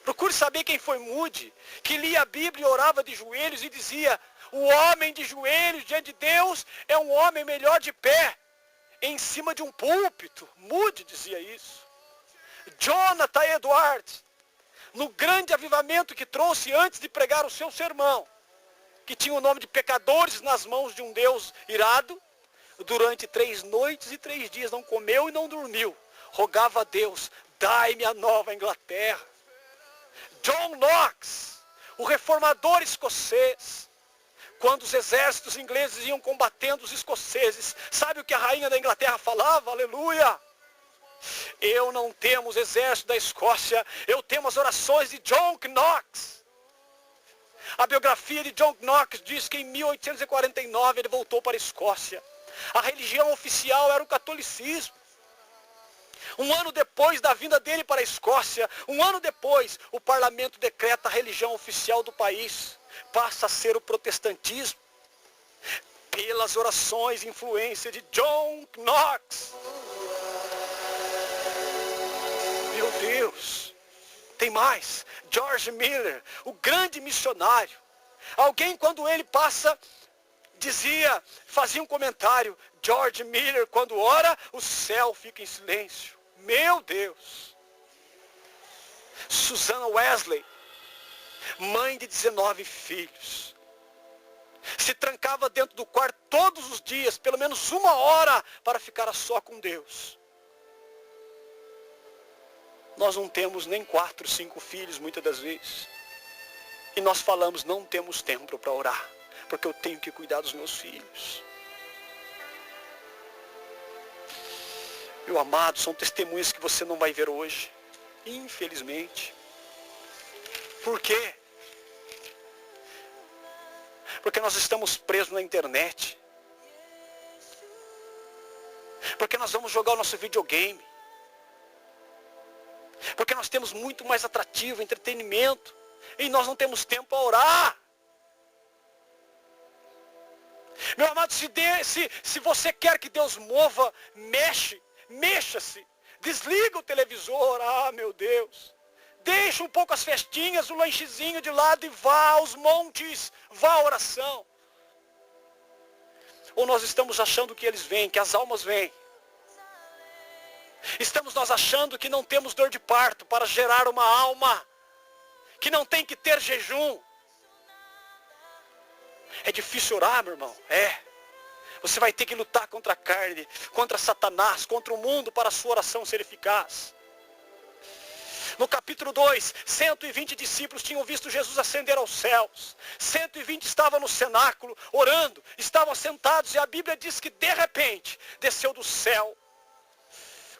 Procure saber quem foi Moody, que lia a Bíblia e orava de joelhos e dizia: o homem de joelhos diante de Deus é um homem melhor de pé, em cima de um púlpito. Moody dizia isso. Jonathan Edwards, no grande avivamento que trouxe antes de pregar o seu sermão, que tinha o nome de Pecadores nas mãos de um Deus irado, durante 3 noites e 3 dias não comeu e não dormiu. Rogava a Deus: dai-me a Nova Inglaterra. John Knox, o reformador escocês, quando os exércitos ingleses iam combatendo os escoceses, sabe o que a rainha da Inglaterra falava? Aleluia! Eu não temo os exércitos da Escócia, eu temo as orações de John Knox. A biografia de John Knox diz que em 1849 ele voltou para a Escócia. A religião oficial era o catolicismo. Um ano depois da vinda dele para a Escócia, um ano depois, o parlamento decreta a religião oficial do país. Passa a ser o protestantismo. Pelas orações e influência de John Knox. Meu Deus. Tem mais. George Miller, o grande missionário. Alguém, quando ele passa, fazia um comentário: George Miller, quando ora, o céu fica em silêncio. Meu Deus. Susanna Wesley, mãe de 19 filhos, se trancava dentro do quarto todos os dias, pelo menos 1 hora, para ficar a só com Deus. Nós não temos nem 4, 5 filhos, muitas das vezes. E nós falamos: não temos tempo para orar, porque eu tenho que cuidar dos meus filhos. Meu amado, são testemunhas que você não vai ver hoje, infelizmente. Por quê? Porque nós estamos presos na internet. Porque nós vamos jogar o nosso videogame. Porque nós temos muito mais atrativo, entretenimento, e nós não temos tempo para orar. Meu amado, se você quer que Deus mova, mexa-se. Desliga o televisor. Ah, meu Deus. Deixa um pouco as festinhas, o lanchezinho de lado e vá aos montes, vá à oração. Ou nós estamos achando que eles vêm, que as almas vêm. Estamos nós achando que não temos dor de parto para gerar uma alma, que não tem que ter jejum. É difícil orar, meu irmão? É. Você vai ter que lutar contra a carne, contra Satanás, contra o mundo, para a sua oração ser eficaz. No capítulo 2, 120 discípulos tinham visto Jesus ascender aos céus. 120 estavam no cenáculo, orando, estavam sentados, e a Bíblia diz que de repente, desceu do céu,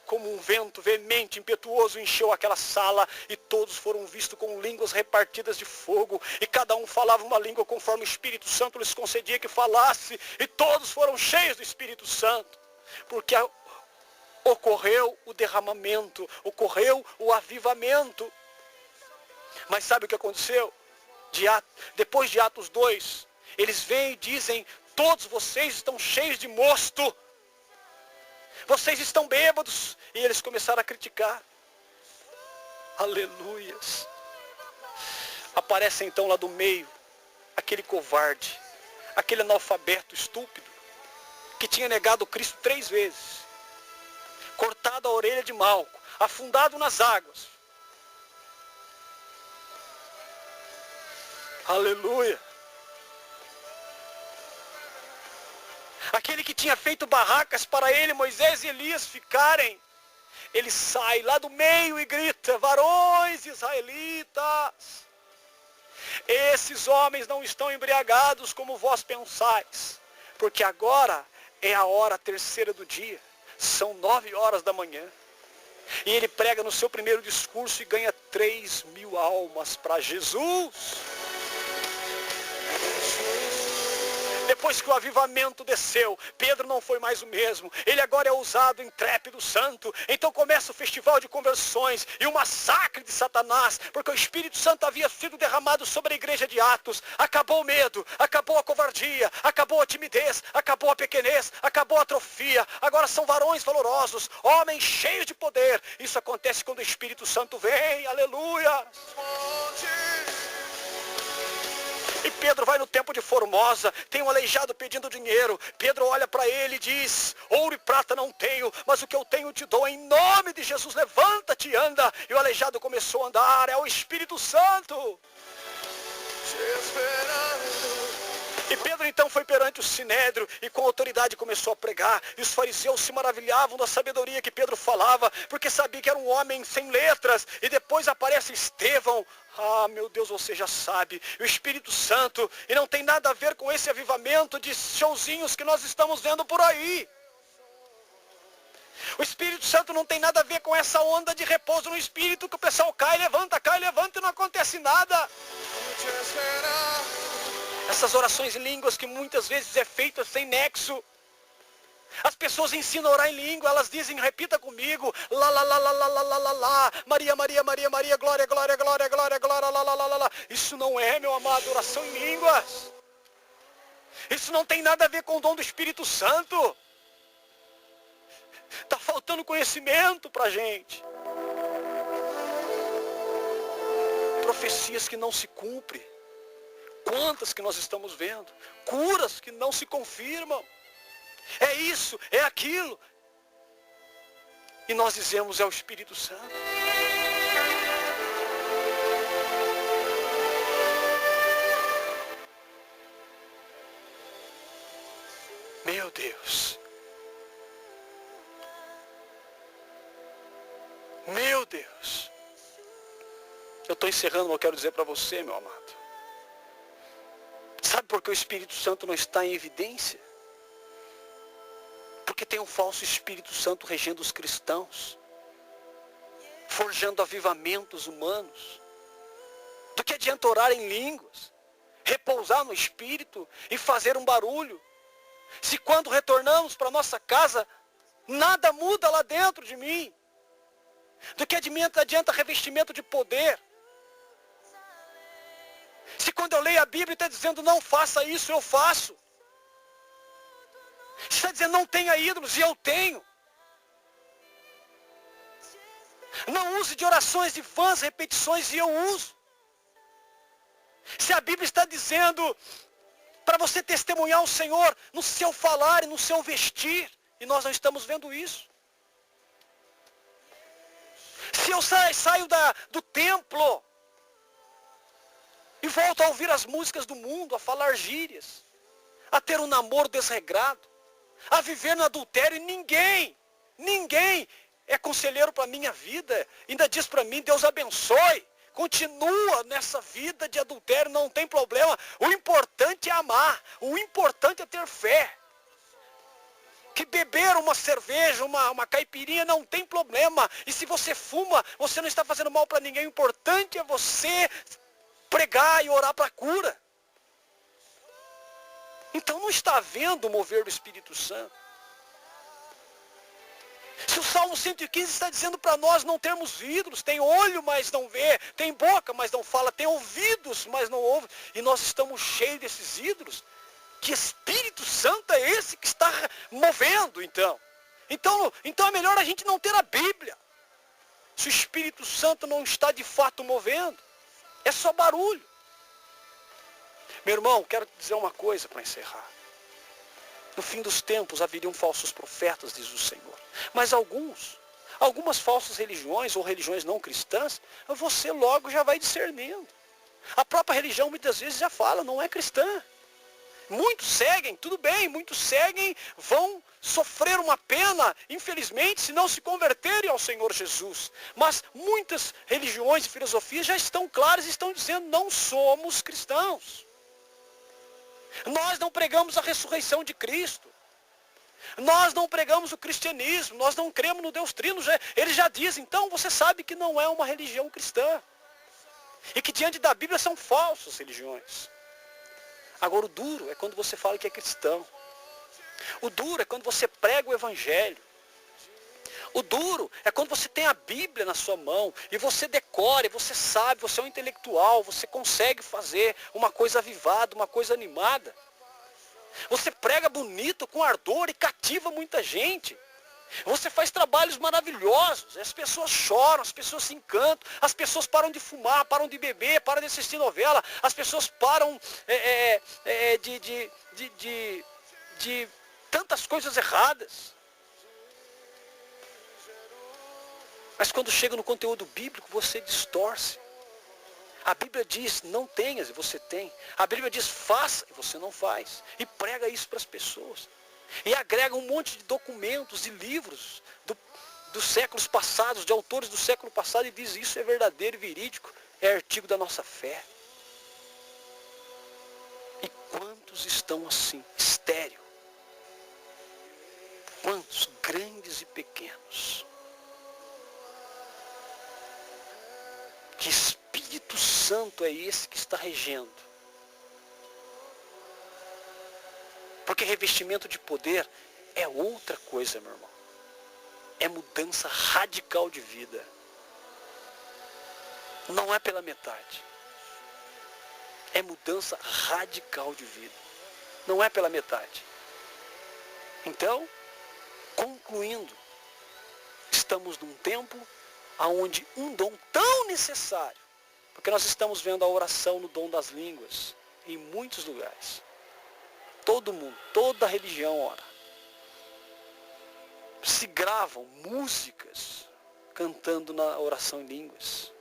como um vento veemente, impetuoso, encheu aquela sala, e todos foram vistos com línguas repartidas de fogo, e cada um falava uma língua conforme o Espírito Santo lhes concedia que falasse, e todos foram cheios do Espírito Santo, porque ocorreu o derramamento, ocorreu o avivamento. Mas sabe o que aconteceu? Depois de Atos 2, eles vêm e dizem: todos vocês estão cheios de mosto, vocês estão bêbados. E eles começaram a criticar. Aleluias. Aparece então lá do meio aquele covarde, aquele analfabeto estúpido, que tinha negado Cristo 3 vezes, cortado a orelha de Malco, afundado nas águas. Aleluia. Aquele que tinha feito barracas para ele, Moisés e Elias ficarem. Ele sai lá do meio e grita: varões israelitas, esses homens não estão embriagados como vós pensais, porque agora é a hora terceira do dia, são 9 horas da manhã. E ele prega no seu primeiro discurso e ganha 3.000 almas para Jesus. Depois que o avivamento desceu, Pedro não foi mais o mesmo. Ele agora é ousado, intrépido, santo. Então começa o festival de conversões e o massacre de Satanás, porque o Espírito Santo havia sido derramado sobre a igreja de Atos. Acabou o medo, acabou a covardia, acabou a timidez, acabou a pequenez, acabou a atrofia. Agora são varões valorosos, homens cheios de poder. Isso acontece quando o Espírito Santo vem, aleluia. E Pedro vai no templo de Formosa, tem um aleijado pedindo dinheiro. Pedro olha para ele e diz: ouro e prata não tenho, mas o que eu tenho te dou. Em nome de Jesus, levanta-te e anda. E o aleijado começou a andar. É o Espírito Santo. E Pedro então foi perante o Sinédrio e com autoridade começou a pregar. E os fariseus se maravilhavam da sabedoria que Pedro falava, porque sabia que era um homem sem letras. E depois aparece Estevão. Ah, meu Deus, você já sabe, o Espírito Santo, e não tem nada a ver com esse avivamento de showzinhos que nós estamos vendo por aí. O Espírito Santo não tem nada a ver com essa onda de repouso no Espírito, que o pessoal cai, levanta e não acontece nada. Essas orações em línguas que muitas vezes é feita sem nexo. As pessoas ensinam a orar em língua, elas dizem, repita comigo, lá, lá, lá, lá, lá, lá, lá, lá, lá, Maria, Maria, Maria, Maria, glória, glória, glória, glória, glória, lá, lá, lá, lá, lá. Isso não é, meu amado, oração em línguas. Isso não tem nada a ver com o dom do Espírito Santo. Está faltando conhecimento para a gente. Profecias que não se cumprem. Quantas que nós estamos vendo? Curas que não se confirmam. É isso, é aquilo. E nós dizemos, é o Espírito Santo. Meu Deus. Meu Deus. Eu estou encerrando, mas eu quero dizer para você, meu amado. Sabe por que o Espírito Santo não está em evidência? Porque tem um falso Espírito Santo regendo os cristãos, forjando avivamentos humanos. Do que adianta orar em línguas, repousar no Espírito e fazer um barulho, se quando retornamos para nossa casa, nada muda lá dentro de mim? Do que adianta revestimento de poder? Se quando eu leio a Bíblia está dizendo não faça isso, eu faço. Está dizendo não tenha ídolos, e eu tenho. Não use de orações de vãs repetições, e eu uso. Se a Bíblia está dizendo para você testemunhar o Senhor no seu falar e no seu vestir, e nós não estamos vendo isso. Se eu saio do templo e volto a ouvir as músicas do mundo, a falar gírias, a ter um namoro desregrado, a viver no adultério, e ninguém é conselheiro para a minha vida, ainda diz para mim, Deus abençoe, continua nessa vida de adultério, não tem problema, o importante é amar, o importante é ter fé. Que beber uma cerveja, uma caipirinha não tem problema, e se você fuma, você não está fazendo mal para ninguém, o importante é você pregar e orar para a cura. Então não está havendo o mover do Espírito Santo. Se o Salmo 115 está dizendo para nós não termos ídolos, tem olho, mas não vê, tem boca, mas não fala, tem ouvidos, mas não ouve, e nós estamos cheios desses ídolos, que Espírito Santo é esse que está movendo, então? Então é melhor a gente não ter a Bíblia. Se o Espírito Santo não está de fato movendo, é só barulho. Meu irmão, quero te dizer uma coisa para encerrar. No fim dos tempos haveriam falsos profetas, diz o Senhor. Mas algumas falsas religiões ou religiões não cristãs, você logo já vai discernindo. A própria religião muitas vezes já fala, não é cristã. Muitos seguem, tudo bem, muitos seguem, vão sofrer uma pena, infelizmente, se não se converterem ao Senhor Jesus. Mas muitas religiões e filosofias já estão claras e estão dizendo, não somos cristãos. Nós não pregamos a ressurreição de Cristo. Nós não pregamos o cristianismo, nós não cremos no Deus Trino. Ele já diz, então você sabe que não é uma religião cristã. E que diante da Bíblia são falsas religiões. Agora o duro é quando você fala que é cristão. O duro é quando você prega o evangelho. O duro é quando você tem a Bíblia na sua mão e você decora, e você sabe, você é um intelectual, você consegue fazer uma coisa avivada, uma coisa animada. Você prega bonito, com ardor e cativa muita gente. Você faz trabalhos maravilhosos, as pessoas choram, as pessoas se encantam, as pessoas param de fumar, param de beber, param de assistir novela, as pessoas param de tantas coisas erradas. Mas quando chega no conteúdo bíblico, você distorce. A Bíblia diz, não tenhas, e você tem. A Bíblia diz, faça, e você não faz. E prega isso para as pessoas. E agrega um monte de documentos, de livros dos séculos passados, de autores do século passado, e diz, isso é verdadeiro e verídico, é artigo da nossa fé. E quantos estão assim, estéril? Quantos, grandes e pequenos? Que Espírito Santo é esse que está regendo? Porque revestimento de poder é outra coisa, meu irmão. É mudança radical de vida. Não é pela metade. É mudança radical de vida. Não é pela metade. Então, concluindo, estamos num tempo onde um dom tão necessário, porque nós estamos vendo a oração no dom das línguas em muitos lugares. Todo mundo, toda religião ora. Se gravam músicas cantando na oração em línguas.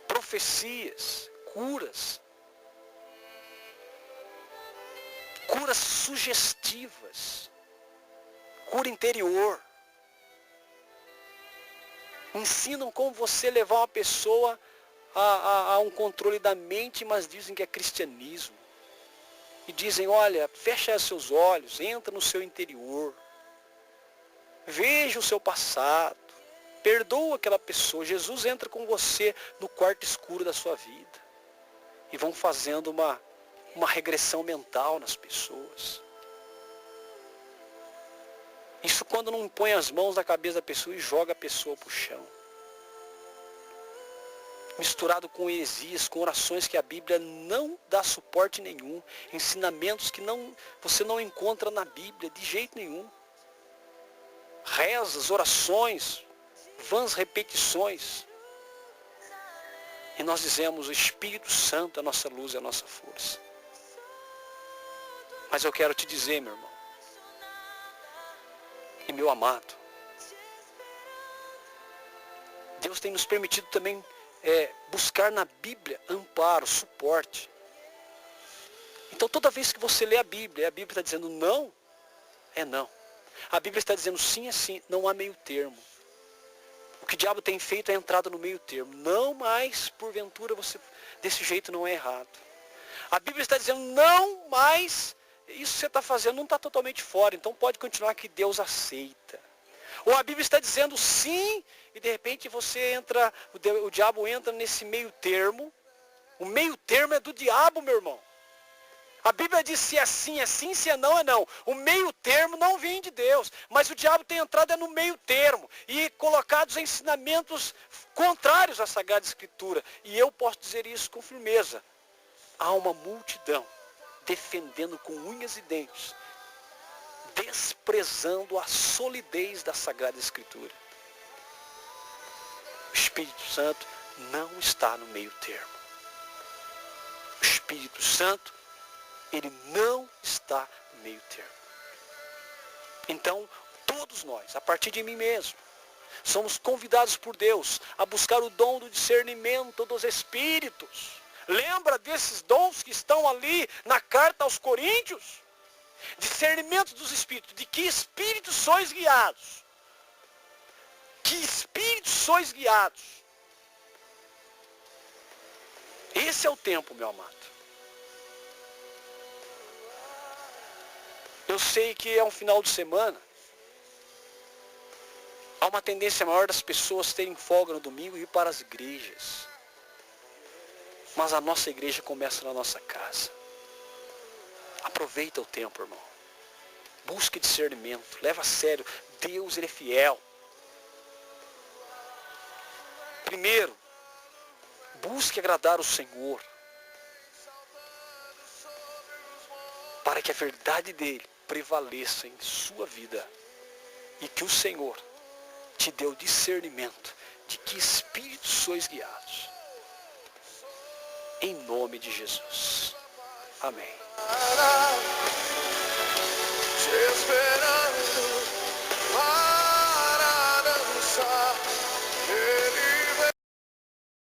Profecias, curas. Curas sugestivas. Cura interior. Ensinam como você levar uma pessoa a um controle da mente, mas dizem que é cristianismo. E dizem, olha, fecha seus olhos, entra no seu interior. Veja o seu passado. Perdoa aquela pessoa. Jesus entra com você no quarto escuro da sua vida. E vão fazendo uma regressão mental nas pessoas. Isso quando não põe as mãos na cabeça da pessoa e joga a pessoa para o chão. Misturado com heresias, com orações que a Bíblia não dá suporte nenhum. Ensinamentos que você não encontra na Bíblia de jeito nenhum. Rezas, orações, vãs repetições. E nós dizemos, o Espírito Santo é a nossa luz e a nossa força. Mas eu quero te dizer, meu irmão, e meu amado, Deus tem nos permitido também buscar na Bíblia amparo, suporte. Então toda vez que você lê a Bíblia está dizendo não, é não. A Bíblia está dizendo sim, é sim, não há meio termo. O que o diabo tem feito é entrada no meio termo. Não mais, porventura, você desse jeito não é errado. A Bíblia está dizendo não mais, isso que você está fazendo não está totalmente fora, então pode continuar que Deus aceita. Ou a Bíblia está dizendo sim, e de repente você entra, o diabo entra nesse meio termo. O meio termo é do diabo, meu irmão. A Bíblia diz se é sim, se é não. O meio termo não vem de Deus, mas o diabo tem entrado no meio termo e colocado os ensinamentos contrários à Sagrada Escritura. E eu posso dizer isso com firmeza. Há uma multidão defendendo com unhas e dentes, desprezando a solidez da Sagrada Escritura. O Espírito Santo não está no meio termo. O Espírito Santo, ele não está no meio termo. Então, todos nós, a partir de mim mesmo, somos convidados por Deus a buscar o dom do discernimento dos Espíritos. Lembra desses dons que estão ali na carta aos Coríntios? Discernimento dos Espíritos. De que Espíritos sois guiados? Que Espíritos sois guiados? Esse é o tempo, meu amado. Eu sei que é um final de semana. Há uma tendência maior das pessoas terem folga no domingo e ir para as igrejas. Mas a nossa igreja começa na nossa casa. Aproveita o tempo, irmão. Busque discernimento. Leva a sério. Deus, Ele é fiel. Primeiro, busque agradar o Senhor. Para que a verdade dEle prevaleça em sua vida. E que o Senhor te dê o discernimento de que espírito sois guiados. Em nome de Jesus. Amém. Te esperando para dançar.